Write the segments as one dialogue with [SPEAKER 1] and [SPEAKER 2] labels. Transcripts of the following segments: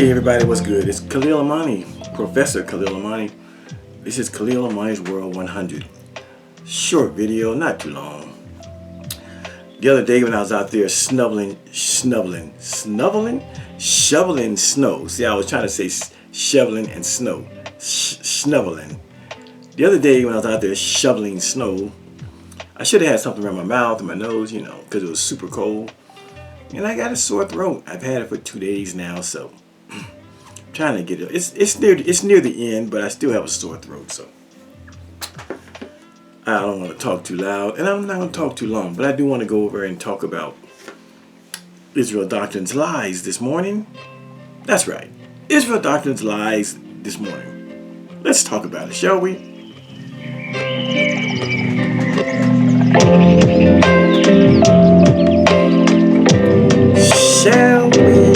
[SPEAKER 1] Hey everybody, what's good? It's Khalil Amani, Professor Khalil Amani. This is Khalil Amani's World 100. Short video, not too long. The other day when I was out there shoveling snow. See, I was trying to say shoveling and snow. Snubbling. The other day when I was out there shoveling snow, I should have had something around my mouth and my nose, because it was super cold. And I got a sore throat. I've had it for 2 days now, so I'm trying to get it. It's near the end, but I still have a sore throat, so I don't want to talk too loud, and I'm not going to talk too long, but I do want to go over and talk about Israel Doctrine's lies this morning. That's right, Israel Doctrine's lies this morning. Let's talk about it, shall we? Shall we?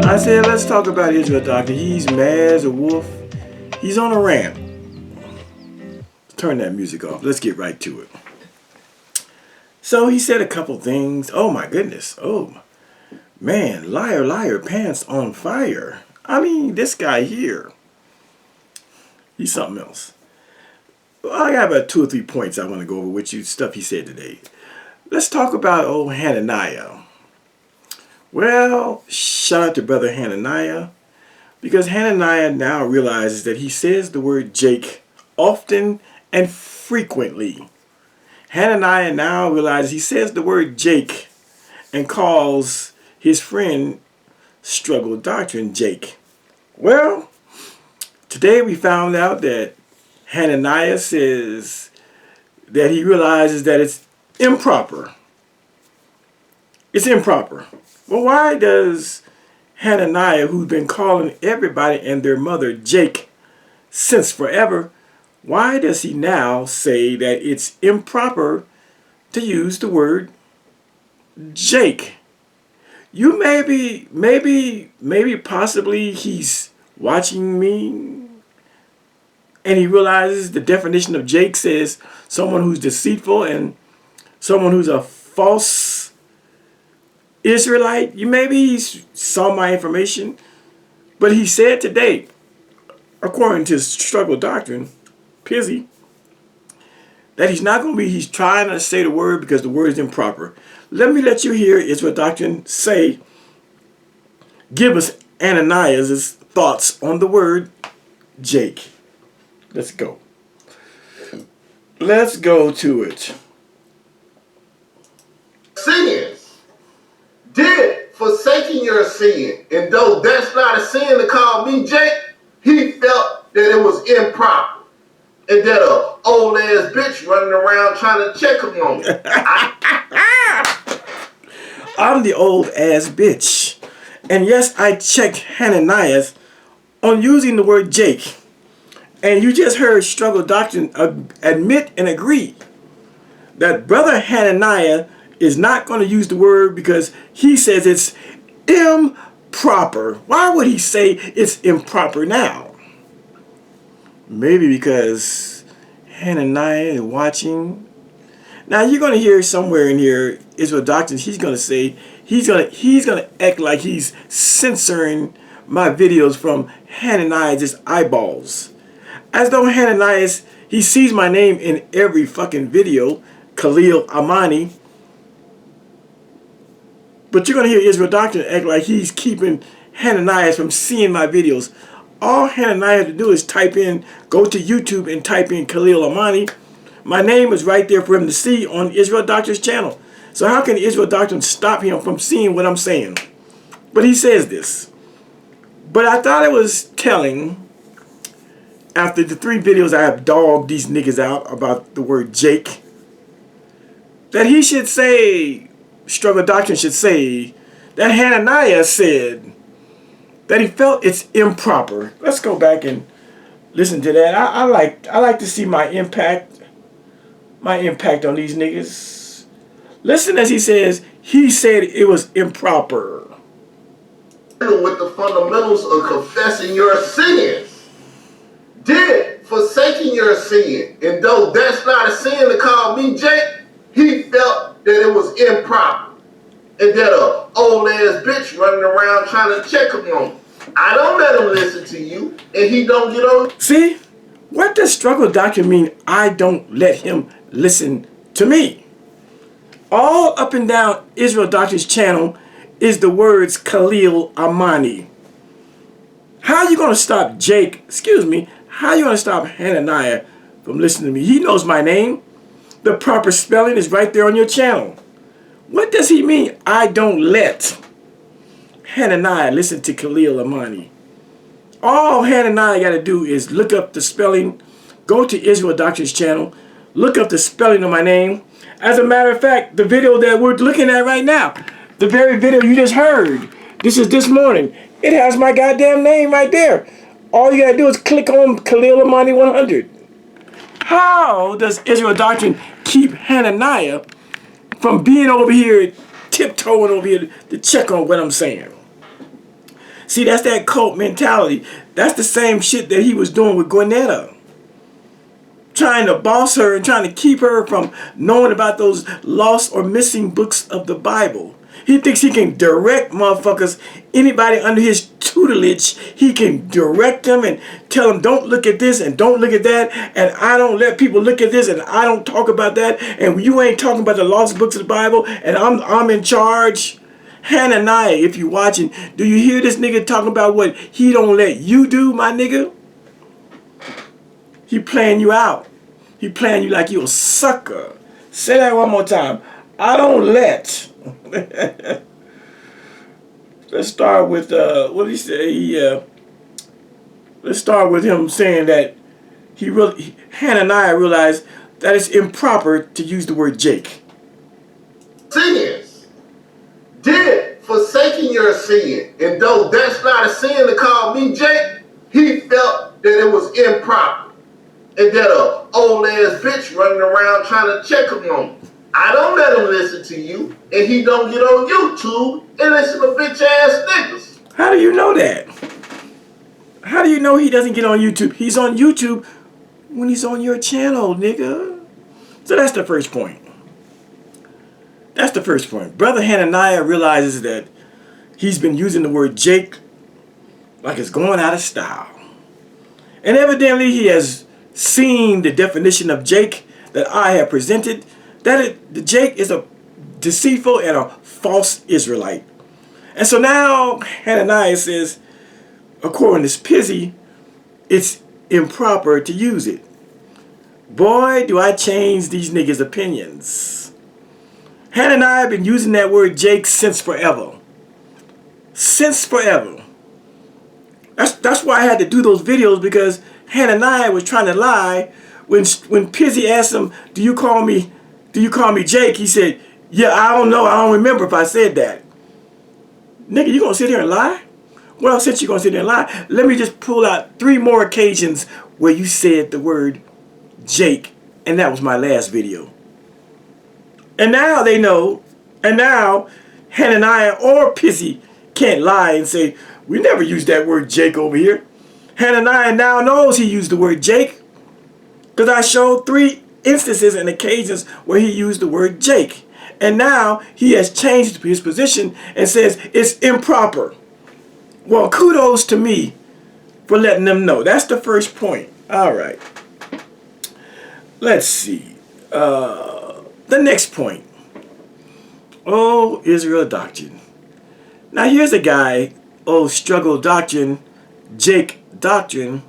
[SPEAKER 1] I said, let's talk about Israel Doctrine. He's mad as a wolf. He's on a rant. Turn that music off. Let's get right to it. So he said a couple things. Oh my goodness. Oh man, liar, liar, pants on fire. I mean, this guy here, he's something else. Well, I got about 2 or 3 points I want to go over with you, stuff he said today. Let's talk about old Hananiah. Well, shout out to brother Hananiah, because Hananiah now realizes that he says the word Jake often and frequently. Hananiah now realizes he says the word Jake and calls his friend Struggle Doctrine Jake. Well, today we found out that Hananiah says that he realizes that it's improper. It's improper. Well, why does Hananiah, who's been calling everybody and their mother Jake since forever, why does he now say that it's improper to use the word Jake? You maybe possibly he's watching me and he realizes the definition of Jake says someone who's deceitful and someone who's a false Israelite. Maybe he saw my information, but he said today, according to Struggle Doctrine, Pizzy, that he's trying to say the word because the word is improper. Let me let you hear Israel Doctrine give us Ananias' thoughts on the word Jake. Let's go. Let's go to it.
[SPEAKER 2] Sins did forsaking your sin, and though that's not a sin to call me Jake, he felt that it was improper and that a old ass bitch running around trying to check him on me.
[SPEAKER 1] I'm the old ass bitch, and yes, I checked Hananiah on using the word Jake, and you just heard Struggle Doctrine admit and agree that brother Hananiah is not going to use the word because he says it's improper. Why would he say it's improper now? Maybe because Hananiah is watching. Now you're going to hear somewhere in here Israel Doctrine. He's going to say he's going to act like he's censoring my videos from Hananiah's eyeballs, as though Hananiah, he sees my name in every fucking video, Khalil Amani. But you're going to hear Israel Doctrine act like he's keeping Hananiah from seeing my videos. All Hananiah has to do is go to YouTube and type in Khalil Amani. My name is right there for him to see on Israel Doctrine's channel. So how can Israel Doctrine stop him from seeing what I'm saying? But he says this. But I thought it was telling, after the 3 videos I have dogged these niggas out about the word Jake, that he should say, Struggle Doctrine should say, that Hananiah said that he felt it's improper. Let's go back and listen to that. I like to see my impact on these niggas. Listen as he says, he said it was improper.
[SPEAKER 2] With the fundamentals of confessing your sins, did forsaking your sin, and though that's not a sin to call me Jake, he felt that it was improper and that a old ass bitch around trying to check him on. I don't let him listen to you, and he don't get on.
[SPEAKER 1] See, what does struggle doctrine mean? I don't let him listen to me. All up and down Israel Doctrine's channel is the words Khalil Amani. How are you going to stop Jake, how are you going to stop Hananiah from listening to me? He knows my name. The proper spelling is right there on your channel. What does he mean, I don't let Hananiah listen to Khalil Amani? All Hananiah got to do is look up the spelling, go to Israel Doctrine's channel, look up the spelling of my name. As a matter of fact, the video that we're looking at right now, the very video you just heard, this is this morning, it has my goddamn name right there. All you got to do is click on Khalil Amani 100. How does Israel Doctrine keep Hananiah from being over here, tiptoeing over here to check on what I'm saying? See, that's that cult mentality. That's the same shit that he was doing with Gwinnetta. Trying to boss her and trying to keep her from knowing about those lost or missing books of the Bible. He thinks he can direct motherfuckers, anybody under his tutelage, he can direct them and tell them, don't look at this and don't look at that, and I don't let people look at this and I don't talk about that, and you ain't talking about the lost books of the Bible, and I'm in charge. Hananiah, if you watching, do you hear this nigga talking about what he don't let you do, my nigga? He playing you out. He playing you like you a sucker. Say that one more time. I don't let. Let's start with what did he say? Let's start with him saying that Hananiah realized that it's improper to use the word Jake.
[SPEAKER 2] Sins did forsaking your sin, and though that's not a sin to call me Jake, he felt that it was improper, and that a old ass bitch running around trying to check him on. I don't let him listen to you, and he don't get on YouTube and listen to bitch ass niggas.
[SPEAKER 1] How do you know that? How do you know he doesn't get on YouTube? He's on YouTube when he's on your channel, nigga. So that's the first point. That's the first point. Brother Hananiah realizes that he's been using the word Jake like it's going out of style. And evidently he has seen the definition of Jake that I have presented, that the Jake is a deceitful and a false Israelite. And so now Hananiah says, according to Pizzy, it's improper to use it. Boy, do I change these niggas' opinions. Hananiah been using that word Jake since forever. Since forever. That's why I had to do those videos, because Hananiah was trying to lie when Pizzy asked him, do you call me Jake? He said, yeah, I don't know. I don't remember if I said that. Nigga, you gonna sit here and lie? Well, since you're gonna sit there and lie, let me just pull out 3 more occasions where you said the word Jake, and that was my last video. And now they know, and now Hananiah or Pizzy can't lie and say, we never used that word Jake over here. Hananiah now knows he used the word Jake, because I showed 3 instances and occasions where he used the word Jake. And now he has changed his position and says it's improper. Well, kudos to me for letting them know. That's the first point. All right. Let's see. The next point. Oh, Israel Doctrine. Now here's a guy, Struggle Doctrine, Jake Doctrine,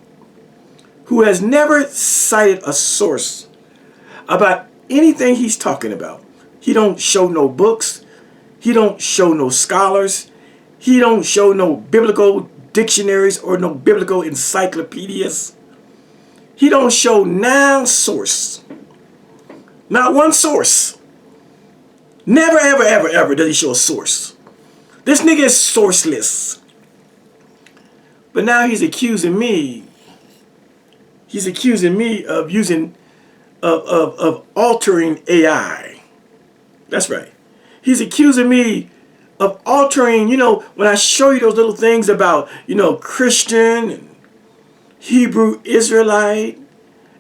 [SPEAKER 1] who has never cited a source about anything he's talking about. He don't show no books. He don't show no scholars. He don't show no biblical dictionaries or no biblical encyclopedias. He don't show no source. Not one source. Never, ever, ever, ever does he show a source. This nigga is sourceless. But now he's accusing me. He's accusing me of using, of altering AI. That's right. He's accusing me of altering, when I show you those little things about, Christian and Hebrew Israelite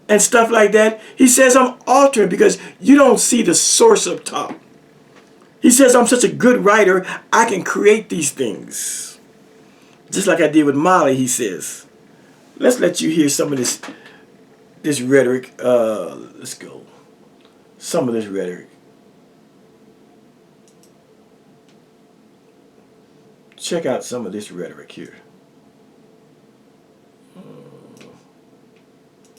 [SPEAKER 1] and stuff like that. He says I'm altering because you don't see the source up top. He says I'm such a good writer, I can create these things. Just like I did with Molly, he says. Let's let you hear some of this rhetoric. Let's go. Some of this rhetoric. Check out some of this rhetoric here.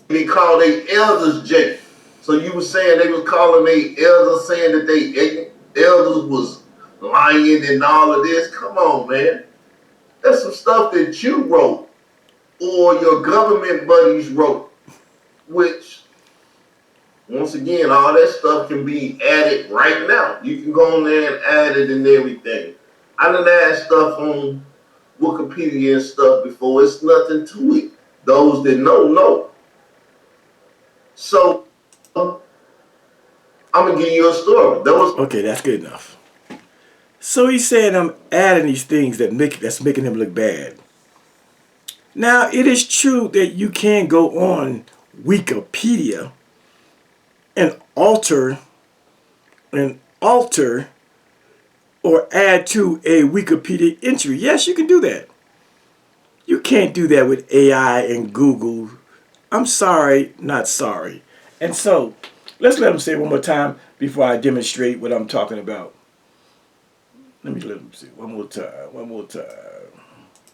[SPEAKER 2] They call their elders Jake. So you were saying they was calling their elders, saying that they elders was lying and all of this. Come on, man. That's some stuff that you wrote or your government buddies wrote, which, once again, all that stuff can be added right now. You can go on there and add it and everything. I done add stuff on Wikipedia and stuff before. It's nothing to it. Those that know. So, I'm going to give you a story.
[SPEAKER 1] Okay, that's good enough. So he's saying I'm adding these things that's making him look bad. Now, it is true that you can go on Wikipedia and alter or add to a Wikipedia entry. Yes, you can do that. You can't do that with AI and Google. I'm sorry, not sorry. And so, let's let him say it one more time before I demonstrate what I'm talking about. Let him see one more time.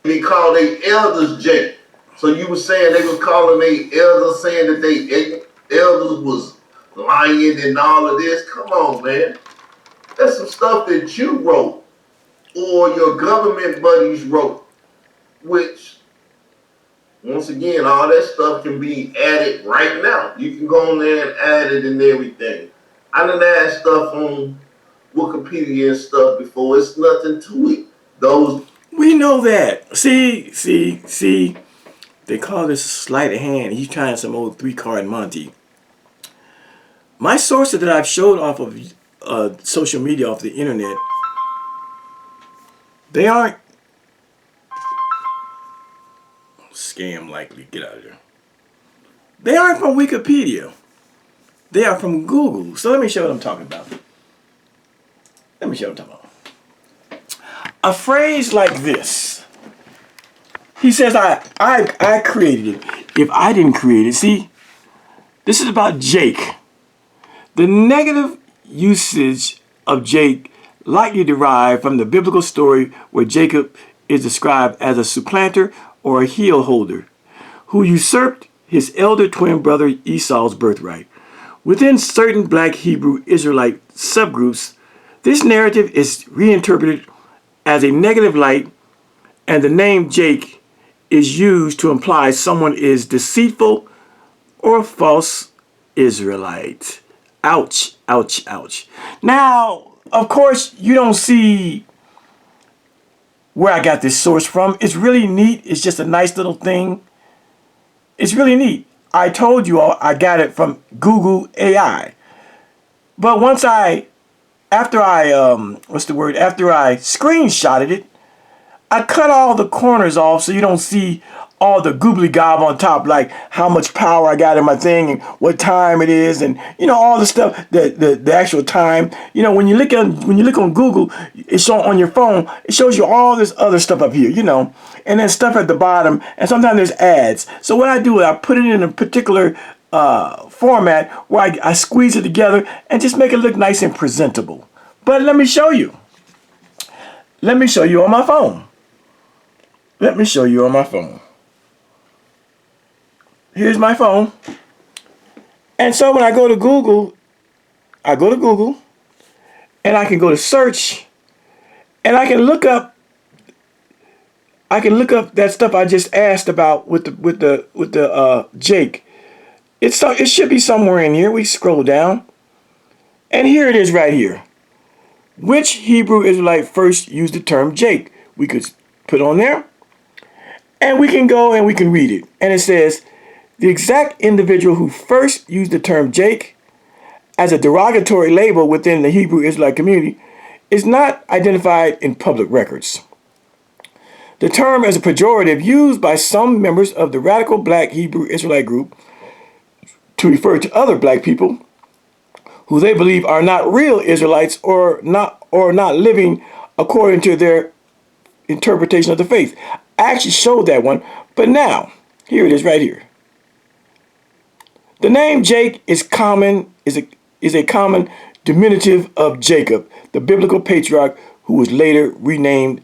[SPEAKER 2] They call their elders Jake. So you were saying they was calling their elders, saying that they elders was lying and all of this. Come on, man. That's some stuff that you wrote or your government buddies wrote, which, once again, all that stuff can be added right now. You can go on there and add it and everything. I done add stuff on Wikipedia and stuff before. It's nothing to it.
[SPEAKER 1] We know that. See. They call this sleight of hand. He's trying some old 3-card Monty. My sources that I've showed off of social media, off the internet, they aren't scam likely. Get out of there. They aren't from Wikipedia. They are from Google. So let me show you what I'm talking about. A phrase like this. He says, I created it. If I didn't create it, see, this is about Jake. The negative usage of Jake likely derived from the biblical story where Jacob is described as a supplanter or a heel holder who usurped his elder twin brother Esau's birthright. Within certain black Hebrew Israelite subgroups, this narrative is reinterpreted as a negative light, and the name Jake is used to imply someone is deceitful or false Israelite. Ouch, ouch, ouch. Now, of course, you don't see where I got this source from. It's really neat. It's just a nice little thing. It's really neat. I told you all I got it from Google AI. But after I screenshotted it, I cut all the corners off so you don't see all the goobly gob on top, like how much power I got in my thing and what time it is, and all the stuff, the actual time. When you look on Google, it's on your phone. It shows you all this other stuff up here, and then stuff at the bottom, and sometimes there's ads. So what I do is I put it in a particular format where I squeeze it together and just make it look nice and presentable. But let me show you. Let me show you on my phone. Here's my phone. And so when I go to Google, and I can go to search, and I can look up that stuff I just asked about with the Jake. It should be somewhere in here. We scroll down, and here it is right here. Which Hebrew Israelite first used the term Jake? We could put on there, and we can go and we can read it. And it says, the exact individual who first used the term Jake as a derogatory label within the Hebrew Israelite community is not identified in public records. The term is a pejorative used by some members of the radical black Hebrew Israelite group to refer to other black people who they believe are not real Israelites or not living according to their interpretation of the faith. I actually showed that one, but now, here it is right here. The name Jake is a common diminutive of Jacob, the biblical patriarch who was later renamed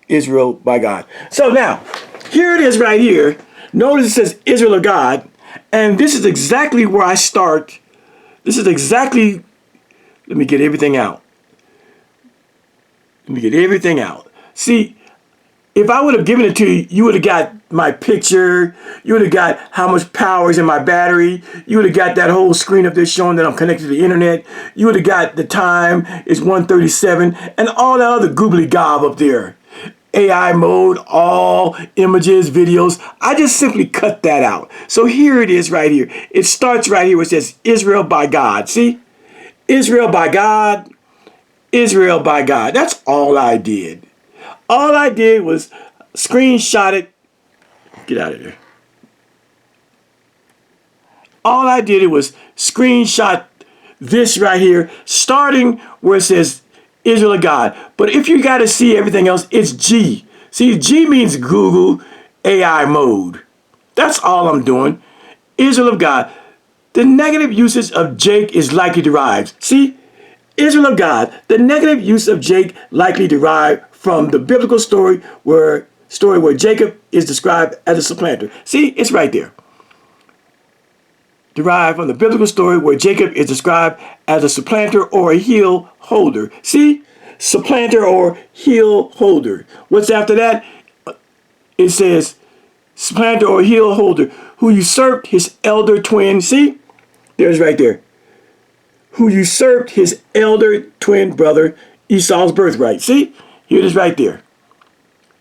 [SPEAKER 1] Israel by God. So now, here it is right here. Notice it says Israel of God, and this is exactly where I start. This is exactly, let me get everything out. Let me get everything out. See, if I would have given it to you, you would have got my picture. You would have got how much power is in my battery. You would have got that whole screen up there showing that I'm connected to the internet. You would have got the time is 1:37 and all that other googly gob up there. AI mode, all images, videos. I just simply cut that out. So here it is right here. It starts right here where it says Israel by God. See? Israel by God. Israel by God. That's all I did. All I did was screenshot it. Get out of there. All I did was screenshot this right here, starting where it says Israel of God. But if you got to see everything else, it's G. See, G means Google AI mode. That's all I'm doing. Israel of God. The negative usage of Jake is likely derived. See, Israel of God. The negative use of Jake likely derived from the biblical story where Jacob is described as a supplanter. See, it's right there. Derived from the biblical story where Jacob is described as a supplanter or a heel holder. See? Supplanter or heel holder. What's after that? It says supplanter or heel holder who usurped his elder twin. See? There's right there. Who usurped his elder twin brother Esau's birthright. See? Here it is right there.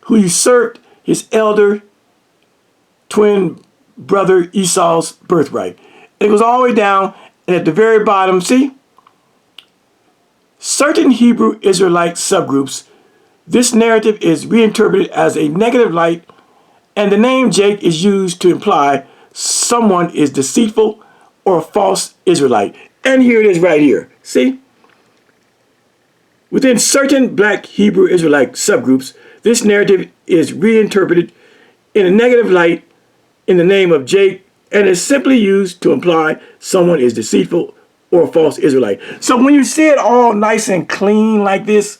[SPEAKER 1] Who usurped his elder twin brother Esau's birthright. It goes all the way down, and at the very bottom, see? Certain Hebrew Israelite subgroups, this narrative is reinterpreted as a negative light, and the name Jake is used to imply someone is deceitful or a false Israelite. And here it is right here. See? Within certain black Hebrew Israelite subgroups, this narrative is reinterpreted in a negative light in the name of Jake and is simply used to imply someone is deceitful or a false Israelite. So when you see it all nice and clean like this,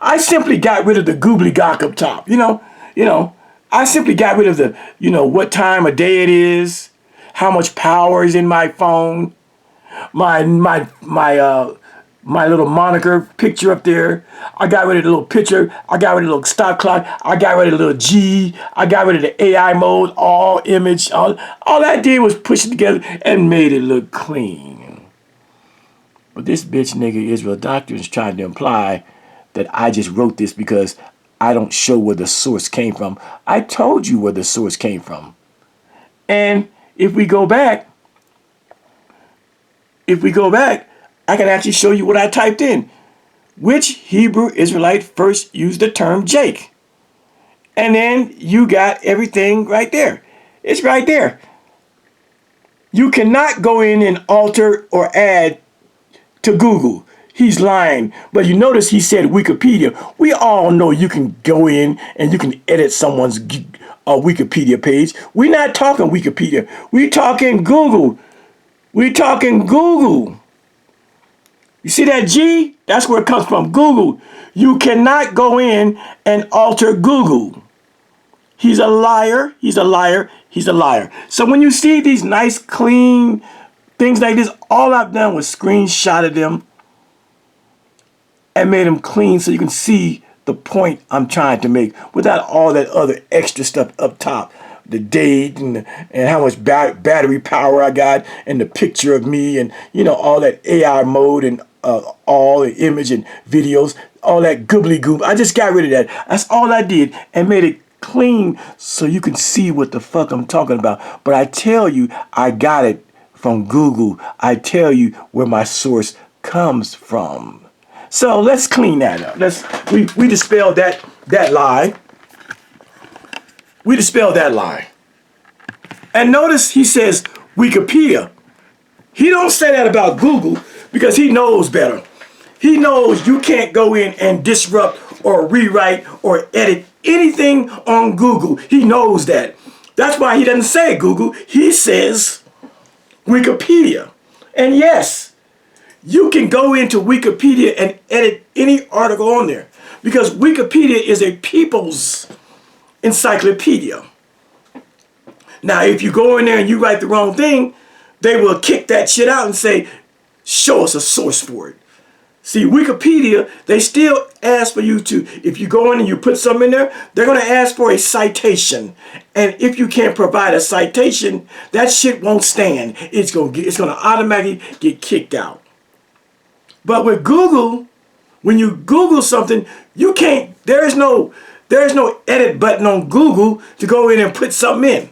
[SPEAKER 1] I simply got rid of the googly gawk up top. You know, I simply got rid of the, what time of day it is, how much power is in my phone, my little moniker picture up there. I got rid of the little picture. I got rid of the little stop clock. I got rid of the little G. I got rid of the AI mode, all image. All I did was push it together and made it look clean. But this bitch nigga Israel Doctrine is trying to imply that I just wrote this because I don't show where the source came from. I told you where the source came from. And if we go back, I can actually show you what I typed in. Which Hebrew Israelite first used the term Jake? And then you got everything right there. It's right there. You cannot go in and alter or add to Google. He's lying. But you notice he said Wikipedia. We all know you can go in and you can edit someone's Wikipedia page. We're not talking Wikipedia. We're talking Google. We're talking Google. You see that G? That's where it comes from, Google. You cannot go in and alter Google. He's a liar. He's a liar. He's a liar. So when you see these nice, clean things like this, all I've done was screenshotted them and made them clean so you can see the point I'm trying to make without all that other extra stuff up top. The date and how much battery power I got and the picture of me and, all that AI mode and all the image and videos, all that goobly goob. I just got rid of that. That's all I did and made it clean so you can see what the fuck I'm talking about. But I tell you, I got it from Google. I tell you where my source comes from. So let's clean that up. We dispelled that lie. We dispelled that lie. And notice he says Wikipedia. He don't say that about Google because he knows better. He knows you can't go in and disrupt or rewrite or edit anything on Google. He knows that. That's why he doesn't say Google. He says Wikipedia. And yes, you can go into Wikipedia and edit any article on there because Wikipedia is a people's encyclopedia. Now, if you go in there and you write the wrong thing, they will kick that shit out and say, show us a source for it. See, Wikipedia, they still ask for you to, if you go in and you put something in there, they're going to ask for a citation. And if you can't provide a citation, that shit won't stand. It's going to automatically get kicked out. But with Google, when you Google something, you can't, there is no edit button on Google to go in and put something in.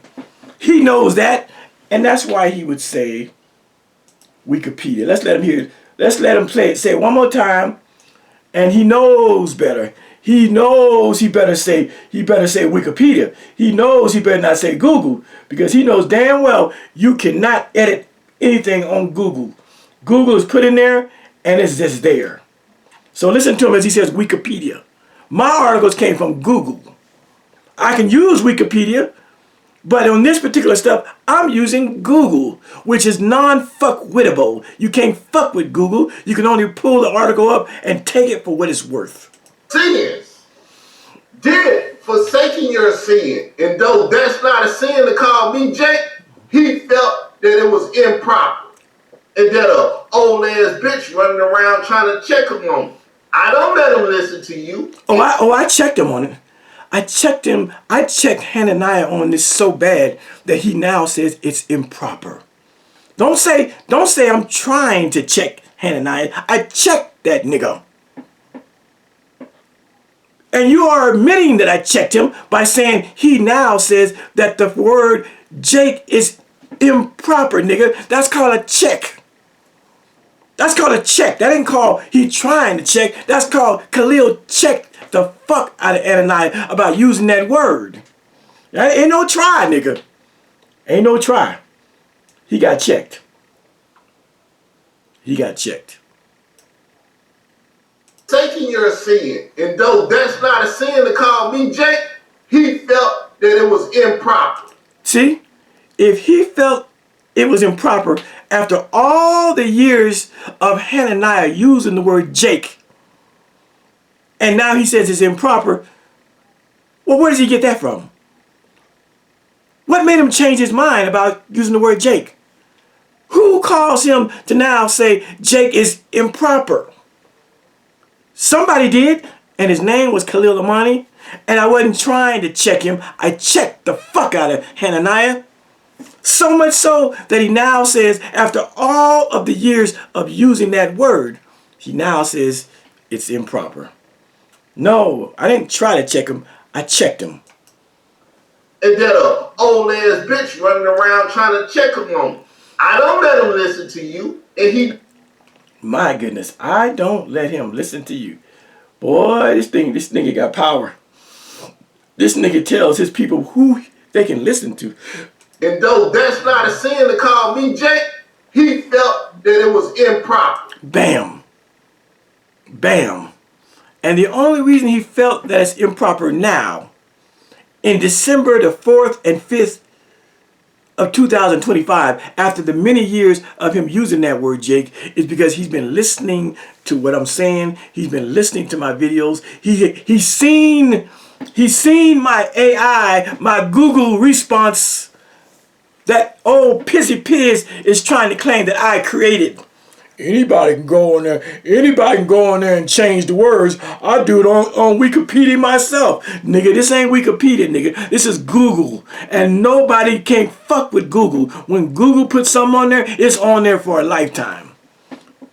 [SPEAKER 1] He knows that, and that's why he would say Wikipedia. Let's let him hear it. Let's let him say it one more time, and he knows better. He knows he better say Wikipedia. He knows he better not say Google because he knows damn well you cannot edit anything on Google. Google is put in there and it's just there. So listen to him as he says Wikipedia. My articles came from Google. I can use Wikipedia, but on this particular stuff, I'm using Google, which is non-fuck-wittable. You can't fuck with Google. You can only pull the article up and take it for what it's worth.
[SPEAKER 2] Sins did forsaking your sin, and though that's not a sin to call me Jake, he felt that it was improper, and that a old ass bitch running around trying to check him on him. I don't let him listen to you.
[SPEAKER 1] I checked him on it. I checked Hananiah on this so bad that he now says it's improper. Don't say I'm trying to check Hananiah. I checked that nigga. And you are admitting that I checked him by saying he now says that the word Jake is improper, nigga. That's called a check. That's called a check. That ain't called he trying to check. That's called Khalil checked the fuck out of Hananiah about using that word. That ain't no try, nigga. Ain't no try. He got checked. He got checked.
[SPEAKER 2] Taking your sin, and though that's not a sin to call me Jake, he felt that it was improper.
[SPEAKER 1] See, if he felt it was improper after all the years of Hananiah using the word Jake, and now he says it's improper, well, where does he get that from? What made him change his mind about using the word Jake? Who calls him to now say Jake is improper? Somebody did, and his name was Khalil Amani, and I wasn't trying to check him. I checked the fuck out of Hananiah. So much so that he now says, after all of the years of using that word, he now says it's improper. No, I didn't try to check him. I checked him.
[SPEAKER 2] And that a old ass bitch running around trying to check him on him. I don't let him listen to you, and he...
[SPEAKER 1] My goodness, I don't let him listen to you. Boy, this nigga got power. This nigga tells his people who they can listen to.
[SPEAKER 2] And though that's not a sin to call me Jake, he felt that it was improper.
[SPEAKER 1] Bam. Bam. And the only reason he felt that it's improper now, in December the 4th and 5th of 2025, after the many years of him using that word Jake, is because he's been listening to what I'm saying. He's been listening to my videos. He's seen my AI, my Google response that old pissy piz is trying to claim that I created. Anybody can go on there. Anybody can go on there and change the words. I do it on Wikipedia myself. Nigga, this ain't Wikipedia, nigga. This is Google. And nobody can fuck with Google. When Google puts something on there, it's on there for a lifetime.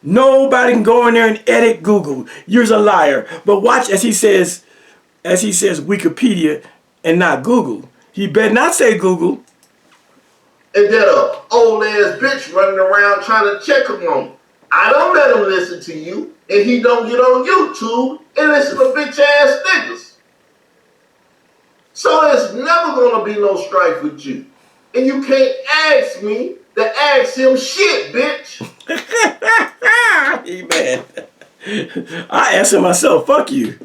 [SPEAKER 1] Nobody can go in there and edit Google. You're a liar. But watch as he says Wikipedia and not Google. He better not say Google.
[SPEAKER 2] And that a old ass bitch running around trying to check him on him. I don't let him listen to you, and he don't get on YouTube and listen to bitch ass niggas. So there's never gonna be no strife with you. And you can't ask me to ask him shit, bitch.
[SPEAKER 1] He mad. I asked him myself, fuck you.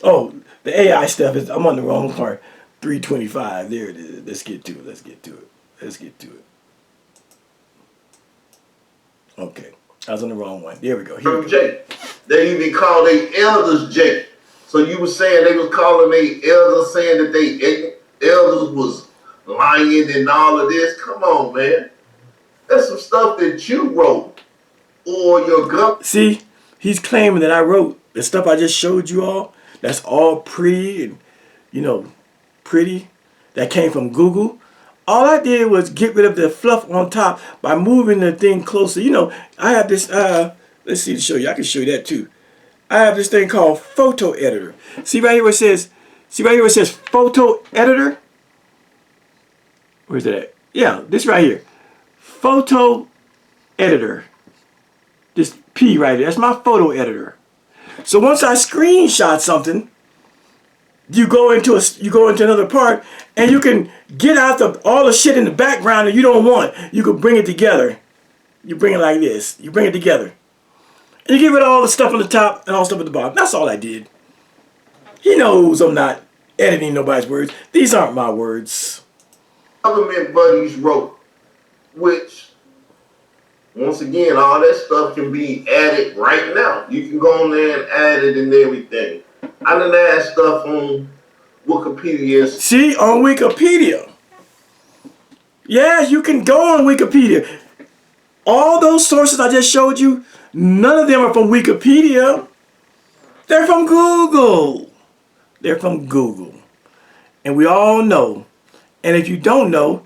[SPEAKER 1] Oh, the AI stuff is, I'm on the wrong part. 325. There it is. Let's get to it. Let's get to it. Let's get to it. Okay. I was on the wrong one. There we go. Here we go.
[SPEAKER 2] Jake. They even call their elders Jake. So you were saying they was calling their elders, saying that they elders was lying and all of this. Come on, man. That's some stuff that you wrote or your government.
[SPEAKER 1] See, he's claiming that I wrote the stuff I just showed you all. That's all pretty and, you know, pretty. That came from Google. All I did was get rid of the fluff on top by moving the thing closer. You know, I have this, let's see to show you. I can show you that too. I have this thing called Photo Editor. See right here where it says, Photo Editor? Where's that at? Yeah, this right here. Photo Editor. This P right there. That's my photo editor. So once I screenshot something, you go into another part and you can get out all the shit in the background that you don't want. You can bring it together. You bring it like this. You bring it together. And you get rid of all the stuff on the top and all the stuff at the bottom. That's all I did. He knows I'm not editing nobody's words. These aren't my words.
[SPEAKER 2] Government buddies wrote, which, once again, all that stuff can be added right now. You can go on there and add it and everything. I done add stuff on Wikipedia.
[SPEAKER 1] See, on Wikipedia. Yeah, you can go on Wikipedia. All those sources I just showed you, none of them are from Wikipedia. They're from Google. They're from Google. And we all know. And if you don't know,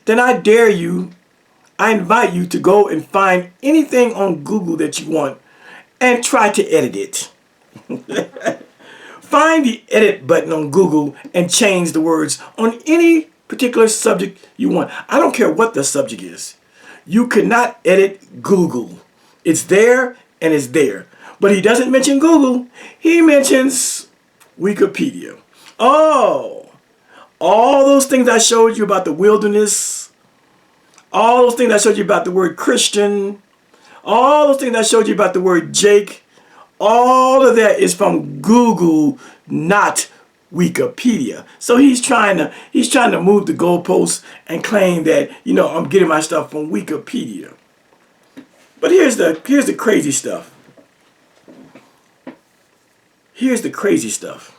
[SPEAKER 1] then I dare you, I invite you to go and find anything on Google that you want and try to edit it. Find the edit button on Google and change the words on any particular subject you want. I don't care what the subject is. You cannot edit Google. It's there and it's there. But he doesn't mention Google. He mentions Wikipedia. Oh, all those things I showed you about the wilderness, all those things I showed you about the word Christian, all those things I showed you about the word Jake, all of that is from Google, not Wikipedia. So he's trying to move the goalposts and claim that, you know, I'm getting my stuff from Wikipedia. But here's the crazy stuff. Here's the crazy stuff.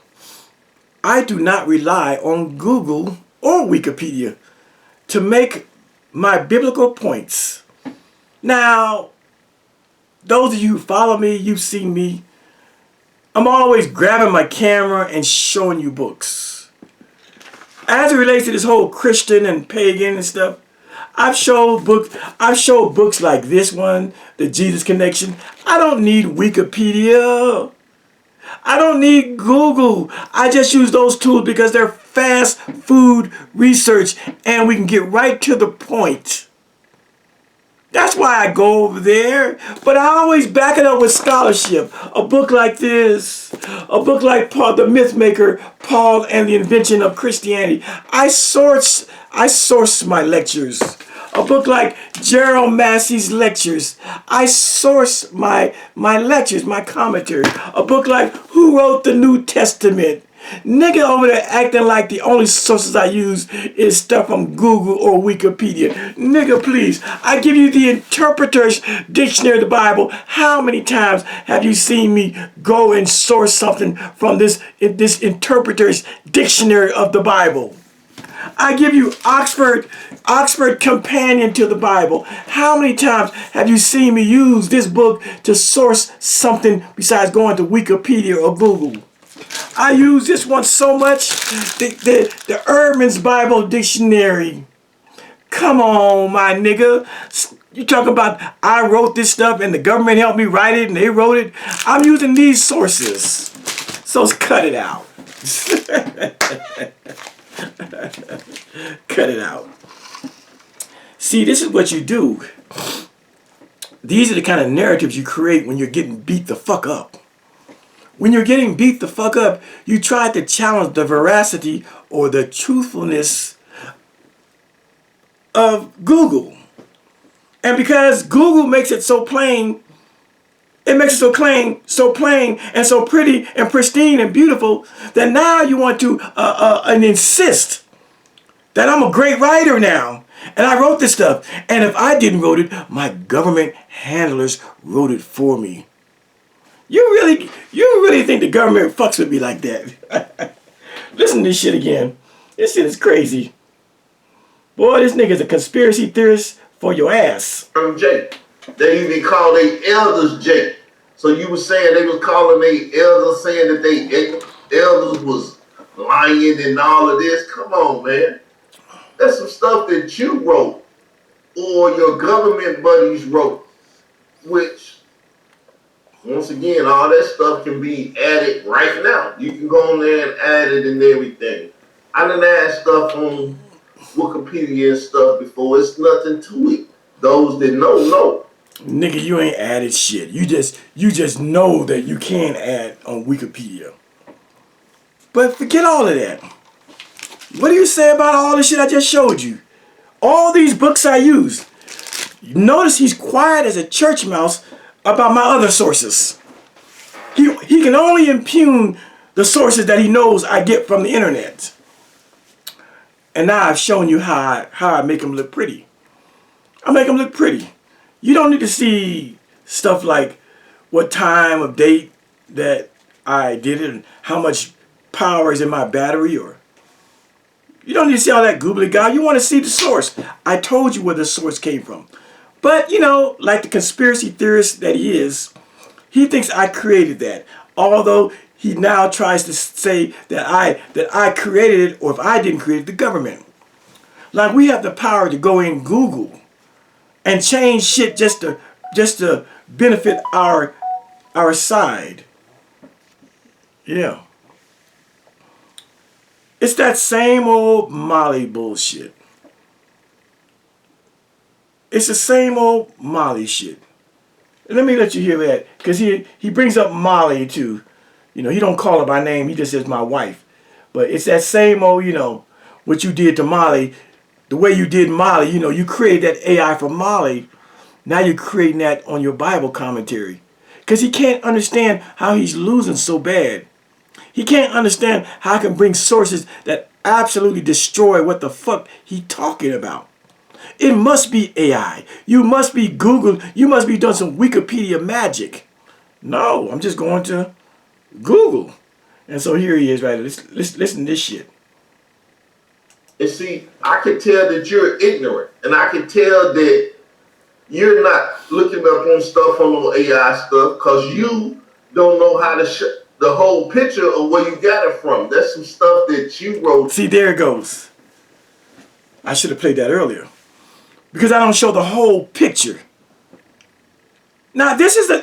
[SPEAKER 1] I do not rely on Google or Wikipedia to make my biblical points. Now, those of you who follow me, you've seen me. I'm always grabbing my camera and showing you books. As it relates to this whole Christian and pagan and stuff, I've showed books like this one, The Jesus Connection. I don't need Wikipedia. I don't need Google. I just use those tools because they're fast food research and we can get right to the point. That's why I go over there. But I always back it up with scholarship. A book like this, a book like Paul, the Mythmaker, Paul and the Invention of Christianity. I source my lectures. A book like Gerald Massey's lectures. I source my lectures, my commentary. A book like Who Wrote the New Testament? Nigga over there acting like the only sources I use is stuff from Google or Wikipedia. Nigga, please. I give you the Interpreter's Dictionary of the Bible. How many times have you seen me go and source something from this Interpreter's Dictionary of the Bible? I give you Oxford Companion to the Bible. How many times have you seen me use this book to source something besides going to Wikipedia or Google? I use this one so much, the Urban's Bible Dictionary. Come on, my nigga. You talking about I wrote this stuff and the government helped me write it and they wrote it. I'm using these sources. So cut it out. Cut it out. See, this is what you do. These are the kind of narratives you create when you're getting beat the fuck up. When you're getting beat the fuck up, you try to challenge the veracity or the truthfulness of Google. And because Google makes it so plain, It makes it so plain and so pretty and pristine and beautiful that now you want to and insist that I'm a great writer now. And I wrote this stuff. And if I didn't wrote it, my government handlers wrote it for me. You really think the government fucks with me like that? Listen to this shit again. This shit is crazy. Boy, this nigga's a conspiracy theorist for your ass.
[SPEAKER 2] Jake. They even call their elders Jake. So you were saying they was calling their elders, saying that they elders was lying and all of this. Come on, man. That's some stuff that you wrote or your government buddies wrote, which, once again, all that stuff can be added right now. You can go on there and add it and everything. I done add stuff on Wikipedia and stuff before. It's nothing to it. Those that know.
[SPEAKER 1] Nigga, you ain't added shit. You just know that you can add on Wikipedia. But forget all of that. What do you say about all the shit I just showed you? All these books I used. Notice he's quiet as a church mouse about my other sources. He can only impugn the sources that he knows I get from the internet. And now I've shown you how I make them look pretty. I make them look pretty. You don't need to see stuff like what time of date that I did it and how much power is in my battery, or you don't need to see all that googly guy. You want to see the source. I told you where the source came from. But, you know, like the conspiracy theorist that he is, he thinks I created that. Although he now tries to say that I created it, or if I didn't create it, the government. Like we have the power to go in Google and change shit just to benefit our side. Yeah. It's that same old Molly bullshit. It's the same old Molly shit. Let me let you hear that, because he brings up Molly too. You know, he don't call her by name, he just says my wife. But it's that same old, you know, what you did to Molly, the way you did Molly, you know, you created that AI for Molly. Now you're creating that on your Bible commentary. Because he can't understand how he's losing so bad. He can't understand how I can bring sources that absolutely destroy what the fuck he talking about. It must be AI. You must be Google. You must be doing some Wikipedia magic. No, I'm just going to Google. And so here he is, right? Listen to this shit.
[SPEAKER 2] And see, I can tell that you're ignorant. And I can tell that you're not looking up on stuff on AI stuff because you don't know how to the whole picture of where you got it from. That's some stuff that you wrote.
[SPEAKER 1] See, there it goes. I should have played that earlier. Because I don't show the whole picture. Now, this is the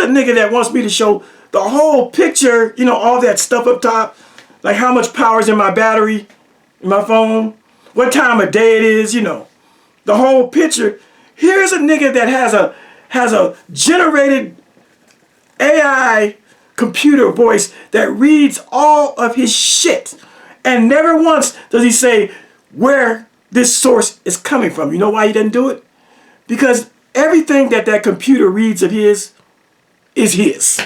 [SPEAKER 1] nigga that wants me to show the whole picture, you know, all that stuff up top. Like how much power is in my battery, in my phone, what time of day it is, you know. The whole picture. Here's a nigga that has a generated AI computer voice that reads all of his shit. And never once does he say where this source is coming from. You know why he doesn't do it? Because everything that computer reads of his is his.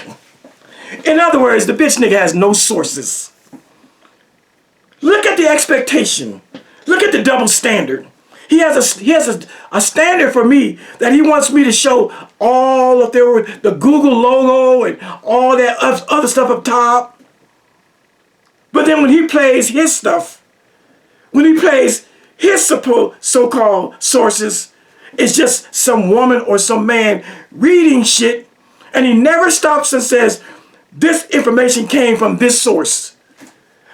[SPEAKER 1] In other words, the bitch nigga has no sources. Look at the expectation. Look at the double standard. He has a standard for me that he wants me to show all of the Google logo and all that other stuff up top. But then when he plays his stuff, when he plays his so-called sources, it's just some woman or some man reading shit, and he never stops and says, this information came from this source.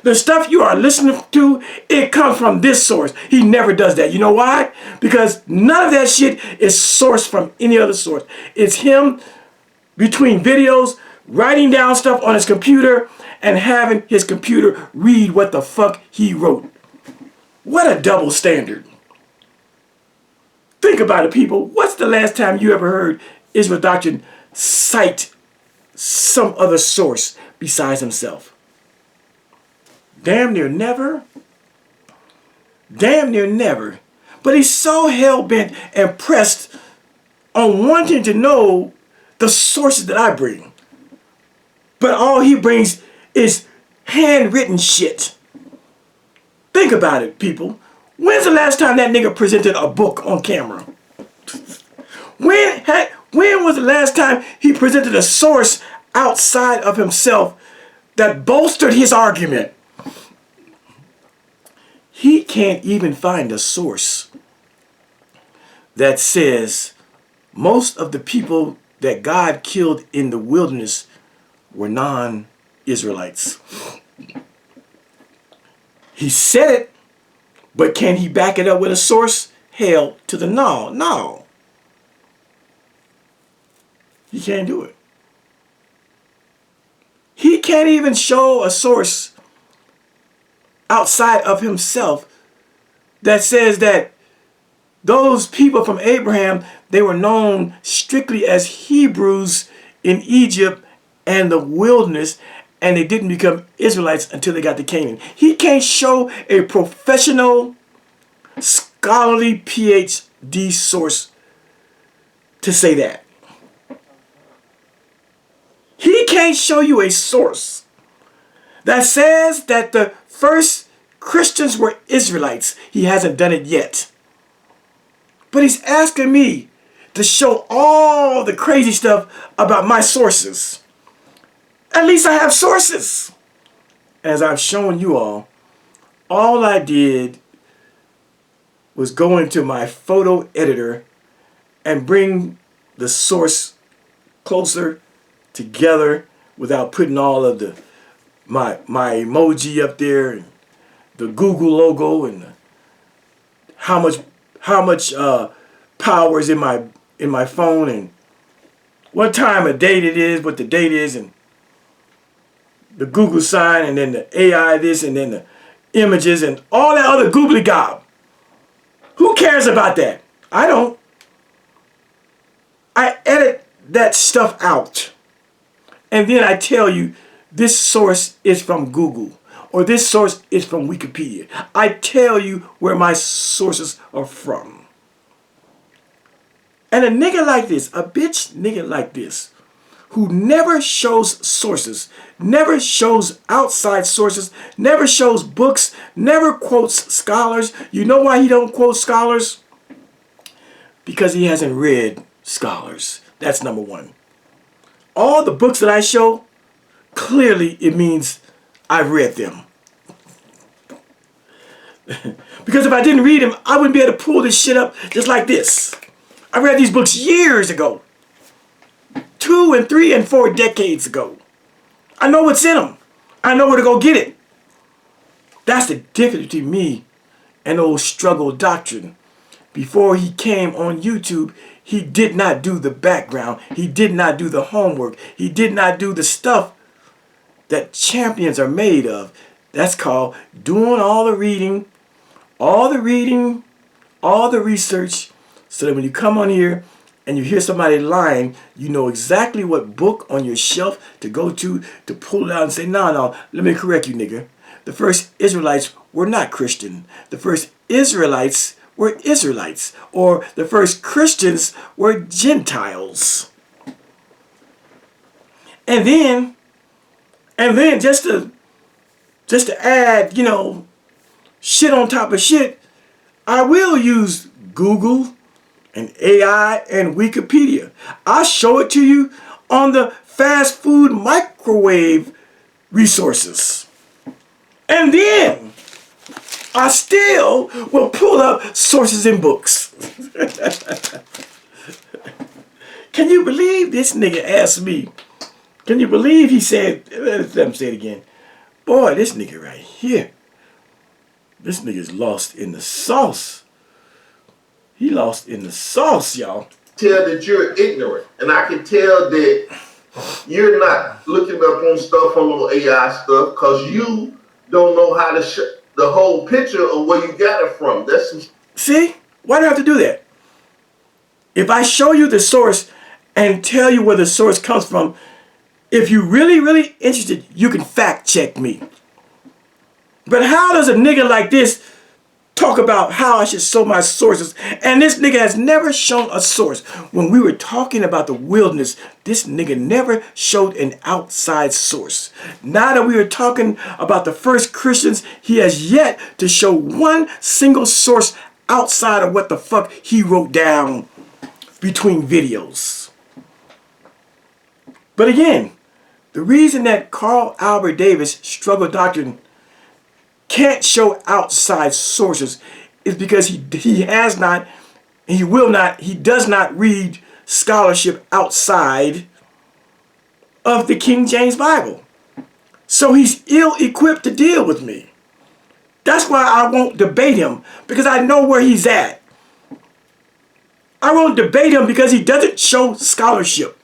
[SPEAKER 1] The stuff you are listening to, it comes from this source. He never does that. You know why? Because none of that shit is sourced from any other source. It's him between videos, writing down stuff on his computer and having his computer read what the fuck he wrote. What a double standard. Think about it, people. What's the last time you ever heard Israel Doctrine cite some other source besides himself? Damn near never. Damn near never. But he's so hell-bent and pressed on wanting to know the sources that I bring. But all he brings is handwritten shit. Think about it, people. When's the last time that nigga presented a book on camera? When was the last time he presented a source outside of himself that bolstered his argument? He can't even find a source that says most of the people that God killed in the wilderness were non-Israelites. He said it, but can he back it up with a source? Hell to the no. No. He can't do it. He can't even show a source outside of himself that says that those people from Abraham, they were known strictly as Hebrews in Egypt and the wilderness, and they didn't become Israelites until they got to Canaan. He can't show a professional, scholarly PhD source to say that. He can't show you a source that says that the first Christians were Israelites. He hasn't done it yet. But he's asking me to show all the crazy stuff about my sources. At least I have sources. As I've shown you all I did was go into my photo editor and bring the source closer together without putting all of the my emoji up there and the Google logo and how much power is in my phone and what time of date it is, what the date is, and the Google sign, and then the AI this, and then the images and all that other googly gob. Who cares about that? I don't. I edit that stuff out. And then I tell you, this source is from Google, or this source is from Wikipedia. I tell you where my sources are from. And a nigga like this, a bitch nigga like this, who never shows sources, never shows outside sources, never shows books, never quotes scholars. You know why he don't quote scholars? Because he hasn't read scholars. That's number one. All the books that I show, clearly it means I've read them. Because if I didn't read them, I wouldn't be able to pull this shit up just like this. I read these books years ago. 2 and 3 and 4 decades ago. I know what's in them. I know where to go get it. That's the difference between me and old Struggle Doctrine. Before he came on YouTube, he did not do the background. He did not do the homework. He did not do the stuff that champions are made of. That's called doing all the reading, all the research, so that when you come on here and you hear somebody lying, you know exactly what book on your shelf to go to pull it out and say, no, let me correct you, nigga. The first Israelites were not Christian. The first Israelites were Israelites, or the first Christians were Gentiles. And then just to add, shit on top of shit, I will use Google and AI and Wikipedia. I'll show it to you on the fast food microwave resources. And then I still will pull up sources in books. Can you believe this nigga asked me? Can you believe he said, let him say it again. Boy, this nigga right here. This nigga's lost in the sauce. He lost in the sauce, y'all.
[SPEAKER 2] Tell that you're ignorant. And I can tell that you're not looking up on stuff on AI stuff because you don't know how to the whole picture of where you got it from.
[SPEAKER 1] See? Why do I have to do that? If I show you the source and tell you where the source comes from, if you're really, really interested, you can fact check me. But how does a nigga like this talk about how I should show my sources. And this nigga has never shown a source. When we were talking about the wilderness, this nigga never showed an outside source. Now that we were talking about the first Christians, he has yet to show one single source outside of what the fuck he wrote down between videos. But again, the reason that Carl Albert Davis struggle doctrine can't show outside sources is because he has not, he will not, he does not read scholarship outside of the King James Bible. So he's ill-equipped to deal with me. That's why I won't debate him, because I know where he's at. I won't debate him because he doesn't show scholarship.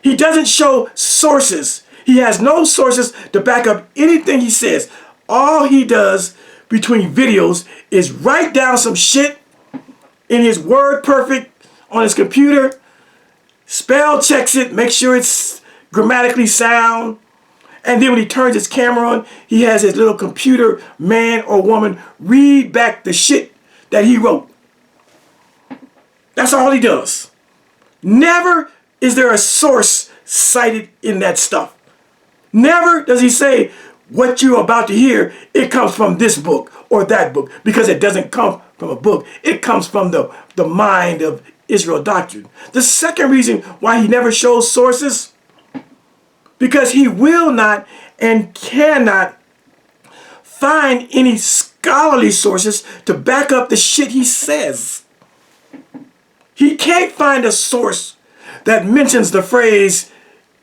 [SPEAKER 1] He doesn't show sources. He has no sources to back up anything he says. All he does between videos is write down some shit in his Word Perfect on his computer, spell checks it, make sure it's grammatically sound, and then when he turns his camera on, he has his little computer man or woman read back the shit that he wrote. That's all he does. Never is there a source cited in that stuff. Never does he say, what you're about to hear, it comes from this book or that book, because it doesn't come from a book. It comes from the mind of Israel doctrine. The second reason why he never shows sources, because he will not and cannot find any scholarly sources to back up the shit he says. He can't find a source that mentions the phrase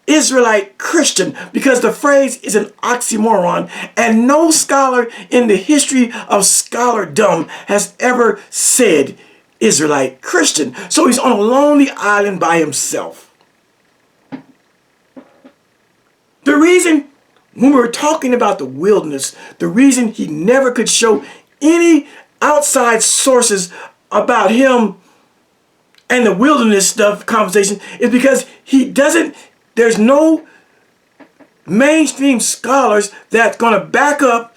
[SPEAKER 1] Israelite Christian, because the phrase is an oxymoron, and no scholar in the history of scholardom has ever said Israelite Christian. So he's on a lonely island by himself. The reason, when we were talking about the wilderness, the reason he never could show any outside sources about him and the wilderness stuff conversation is because he doesn't, there's no mainstream scholars that's going to back up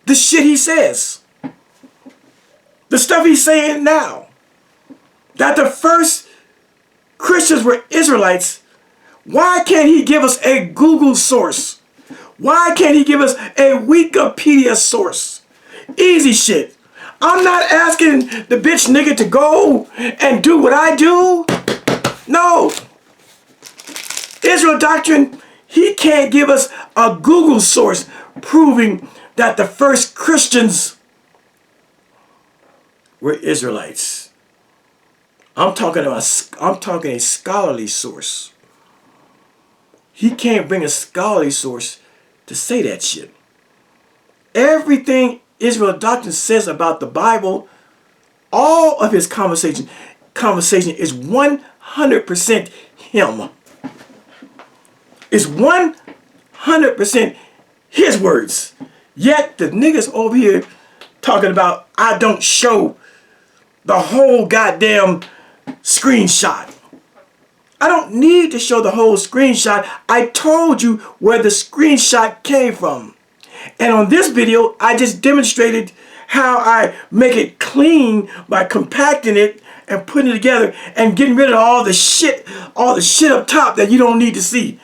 [SPEAKER 1] the shit he says. The stuff he's saying now. That the first Christians were Israelites. Why can't he give us a Google source? Why can't he give us a Wikipedia source? Easy shit. I'm not asking the bitch nigga to go and do what I do. No. Israel doctrine, he can't give us a Google source proving that the first Christians were Israelites. I'm talking a scholarly source. He can't bring a scholarly source to say that shit. Everything Israel doctrine says about the Bible, all of his conversation is 100% him. It's 100% his words. Yet the niggas over here talking about I don't show the whole goddamn screenshot. I don't need to show the whole screenshot. I told you where the screenshot came from. And on this video, I just demonstrated how I make it clean by compacting it and putting it together and getting rid of all the shit up top that you don't need to see.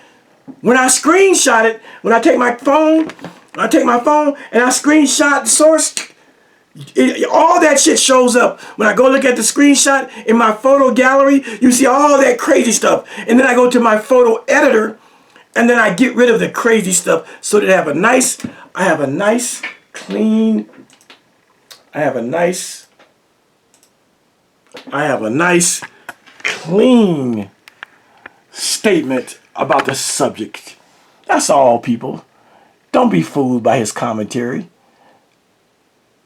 [SPEAKER 1] When I screenshot it, when I take my phone and I screenshot the source, all that shit shows up. When I go look at the screenshot in my photo gallery, you see all that crazy stuff. And then I go to my photo editor and then I get rid of the crazy stuff so that I have a nice clean statement about the subject. That's all, people. Don't be fooled by his commentary.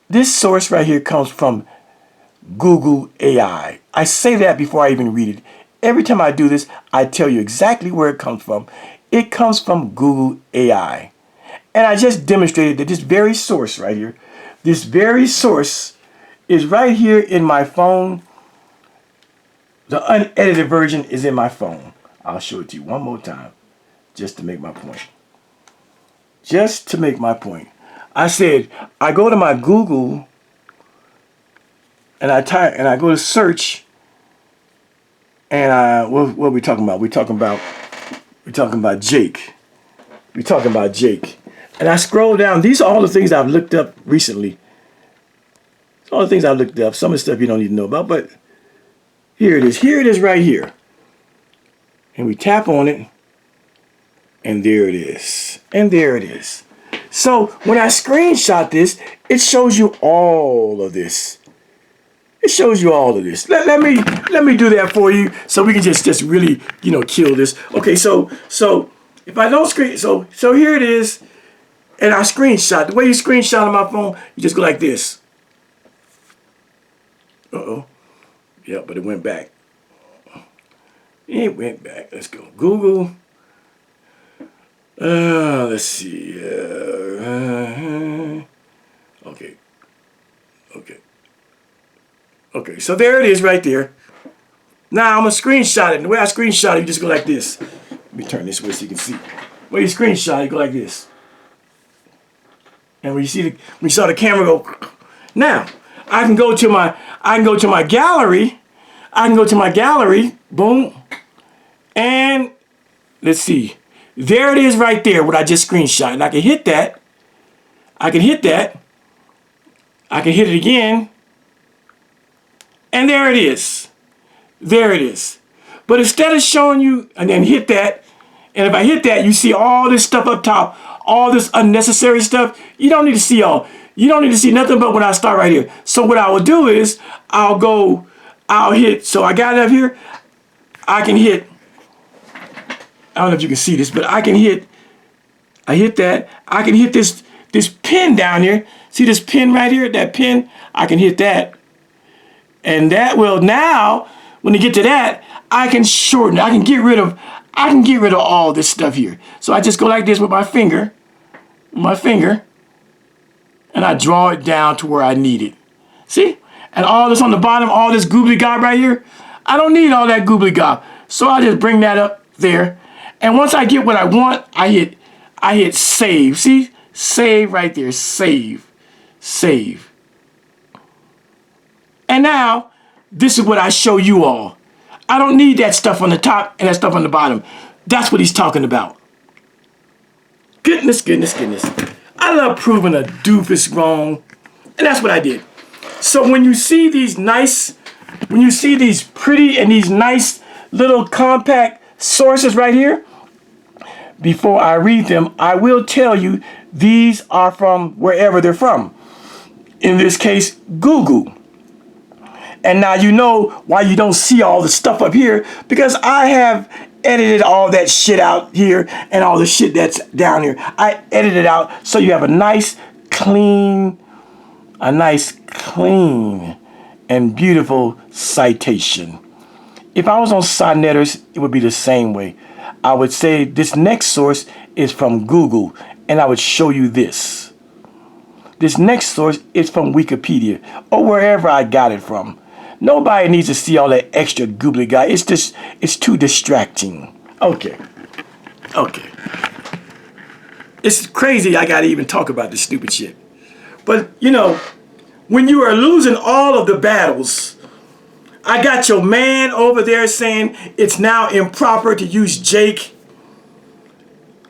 [SPEAKER 1] This source right here comes from Google AI. I say that before I even read it. Every time I do this, I tell you exactly where it comes from. It comes from Google AI. And I just demonstrated that this very source right here, this very source is right here in my phone. The unedited version is in my phone. I'll show it to you one more time just to make my point. Just to make my point. I said, I go to my Google and I go to search, and what are we talking about? We're talking about Jake. We're talking about Jake. And I scroll down. These are all the things I've looked up recently. It's all the things I've looked up. Some of the stuff you don't need to know about, but here it is. Here it is right here. And we tap on it, and there it is. And there it is. So when I screenshot this, it shows you all of this. It shows you all of this. Let me do that for you, so we can just really, you know, kill this. Okay, so if I don't so here it is, and I screenshot. The way you screenshot on my phone, you just go like this. Uh-oh. Yeah, but it went back. It went back. Let's go. Google. Let's see. Okay. Okay, so there it is right there. Now I'm going to screenshot it. And the way I screenshot it, you just go like this. Let me turn this way so you can see. When you screenshot it, you go like this. And when you saw the camera go, now I can go to my gallery. I can go to my gallery, boom, and let's see. There it is right there, what I just screenshot. And I can hit that. I can hit that. I can hit it again. And there it is. There it is. But instead of showing you, and then hit that, and if I hit that, you see all this stuff up top, all this unnecessary stuff. You don't need to see all. You don't need to see nothing but when I start right here. So what I will do is, I'll hit, so I got it up here. I can hit, I don't know if you can see this, but I hit that. I can hit this pin down here. See this pin right here? That pin, I can hit that. And that will now, when you get to that, I can shorten it. I can get rid of all this stuff here. So I just go like this with my finger, and I draw it down to where I need it. See? And all this on the bottom, all this goobly gob right here, I don't need all that goobly gob. So I just bring that up there. And once I get what I want, I hit save. See? Save right there. Save. And now, this is what I show you all. I don't need that stuff on the top and that stuff on the bottom. That's what he's talking about. Goodness. I love proving a doofus wrong. And that's what I did. So when you see these pretty and these nice little compact sources right here, before I read them, I will tell you these are from wherever they're from. In this case, Google. And now you know why you don't see all the stuff up here, because I have edited all that shit out here and all the shit that's down here. I edited it out so you have a nice, clean, and beautiful citation. If I was on Sonnetters, it would be the same way. I would say this next source is from Google, and I would show you this. This next source is from Wikipedia, or wherever I got it from. Nobody needs to see all that extra goobly guy. It's too distracting. Okay. It's crazy I gotta even talk about this stupid shit. But, you know, when you are losing all of the battles, I got your man over there saying it's now improper to use Jake.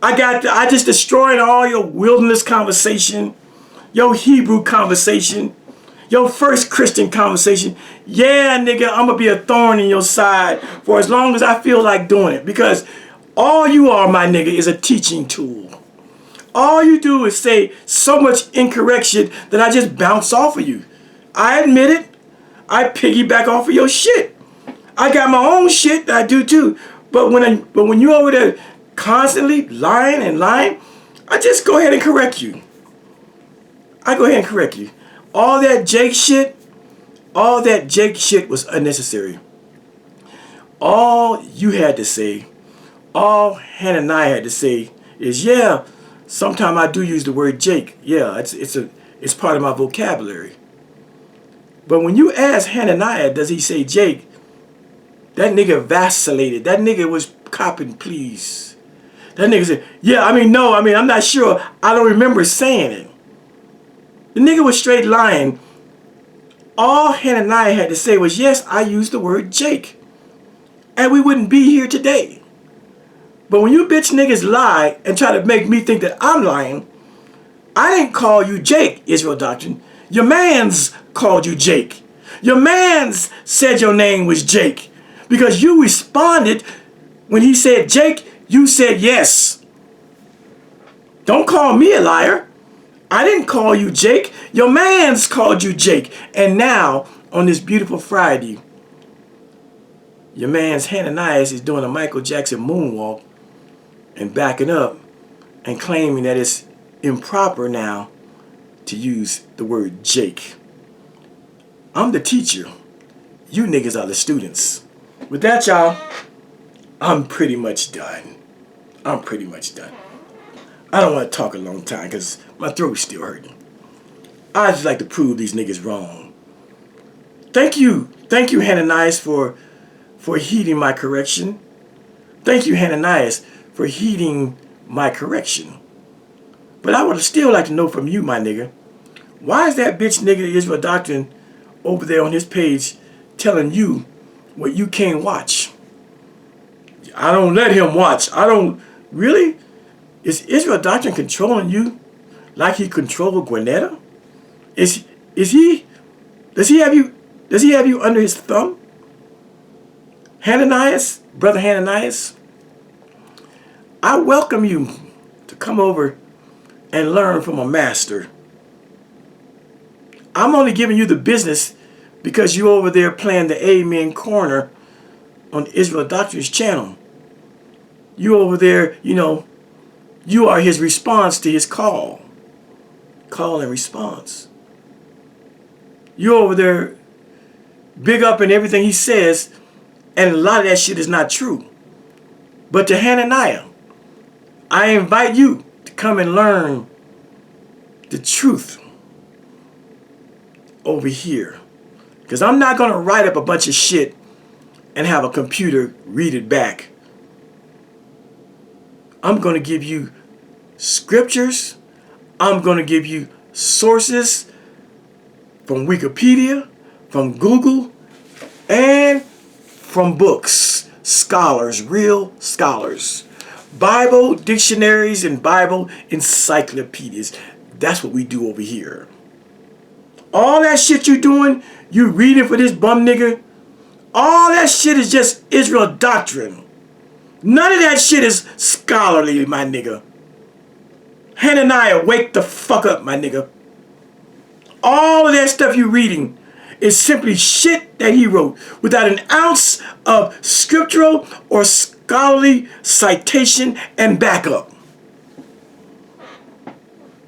[SPEAKER 1] I just destroyed all your wilderness conversation, your Hebrew conversation, your first Christian conversation. Yeah, nigga, I'm gonna be a thorn in your side for as long as I feel like doing it, because all you are, my nigga, is a teaching tool. All you do is say so much incorrect shit that I just bounce off of you. I admit it. I piggyback off of your shit. I got my own shit that I do too. But when you over there constantly lying, I just go ahead and correct you. All that Jake shit was unnecessary. All you had to say, all Hananiah had to say is, yeah, sometimes I do use the word Jake. Yeah, it's part of my vocabulary. But when you ask Hananiah, does he say Jake? That nigga vacillated. That nigga was copping please. That nigga said, yeah, I'm not sure. I don't remember saying it. The nigga was straight lying All Hananiah had to say was, yes, I used the word Jake. And we wouldn't be here today. But when you bitch niggas lie and try to make me think that I'm lying, I didn't call you Jake, Israel Doctrine. Your mans called you Jake. Your mans said your name was Jake. Because you responded when he said Jake, you said yes. Don't call me a liar. I didn't call you Jake. Your mans called you Jake. And now, on this beautiful Friday, your man's Hananiah is doing a Michael Jackson moonwalk and backing up and claiming that it's improper now to use the word Jake. I'm the teacher. You niggas are the students. With that, y'all, I'm pretty much done. I'm pretty much done. I don't want to talk a long time because my throat's still hurting. I just like to prove these niggas wrong. Thank you, Hananiah, for heeding my correction. Thank you, Hananiah, for heeding my correction. But I would still like to know from you, my nigga, why is that bitch nigga Israel Doctrine over there on his page telling you what you can't watch? I don't let him watch. I don't... Really? Is Israel Doctrine controlling you like he controlled Gwinnetta? Is he... Does he have you under his thumb? Hananiah, brother Hananiah, I welcome you to come over and learn from a master. I'm only giving you the business because you over there playing the Amen Corner on Israel Doctrine's channel. You over there, you are his response to his call. Call and response. You over there big up in everything he says, and a lot of that shit is not true. But to Hananiah, I invite you to come and learn the truth over here. Because I'm not going to write up a bunch of shit and have a computer read it back. I'm going to give you scriptures. I'm going to give you sources from Wikipedia, from Google, and from books. Scholars, real scholars. Bible dictionaries and Bible encyclopedias. That's what we do over here. All that shit you doing, you reading for this bum nigga, all that shit is just Israel Doctrine. None of that shit is scholarly, my nigga. Hananiah, wake the fuck up, my nigga. All of that stuff you reading is simply shit that he wrote without an ounce of scriptural or scholarly citation and backup.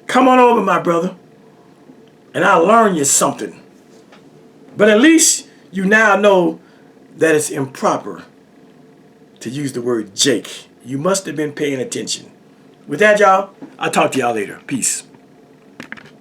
[SPEAKER 1] Come on over, my brother, and I'll learn you something. But at least you now know that it's improper to use the word Jake. You must have been paying attention. With that, y'all, I'll talk to y'all later. Peace.